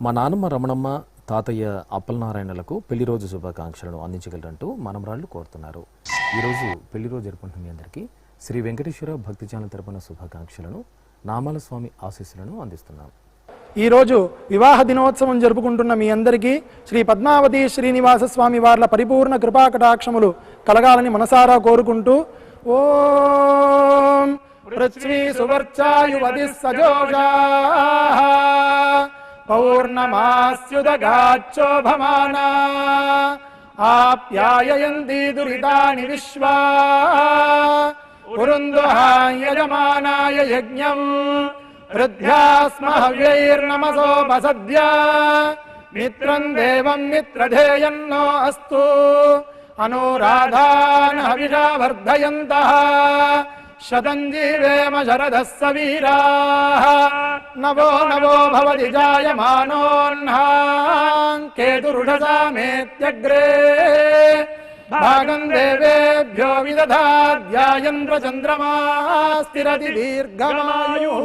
మా నాన్నమ్మ రమణమ్మ తాతయ్య అప్పలనారాయణలకు పెళ్లి రోజు శుభాకాంక్షలను అందించగలరంటూ మనమరాళ్లు కోరుతున్నారు. ఈరోజు పెళ్లి రోజు జరుపుకుంటున్న మీ అందరికీ శ్రీ వెంకటేశ్వర భక్తి ఛానల్ తరపున శుభాకాంక్షలను, నామాల స్వామి ఆశీస్సులను అందిస్తున్నాం. ఈరోజు వివాహ దినోత్సవం జరుపుకుంటున్న మీ అందరికీ శ్రీ పద్మావతి శ్రీనివాస స్వామి వార్ల పరిపూర్ణ కృపాకటాక్షములు కలగాలని మనసారా కోరుకుంటూ ఓం పృథ్వీ సువర్చాయువతి సజోషాః పౌర్ణమాస్యుదగాచ్చోభమానా ఆప్యాయయంతి దురితాని విశ్వా పురుందుహాయజమానాయ యజ్ఞం హృద్యాస్మహవ్యైర్నమసోపసద్య మిత్రం దేవం మిత్రధేయన్నో అస్తు అనురాధాన్ హవిషా వర్ధయంతః శతం జీవేమ శరదః సవీరాః నవో నవో భవతి జాయమానోన్హాం కేతురుషసామేత్యగ్రే భాగం దేవేభ్యో విదధాద్యాయంద్ర చంద్రమా స్థిరతి దీర్ఘమాయుః.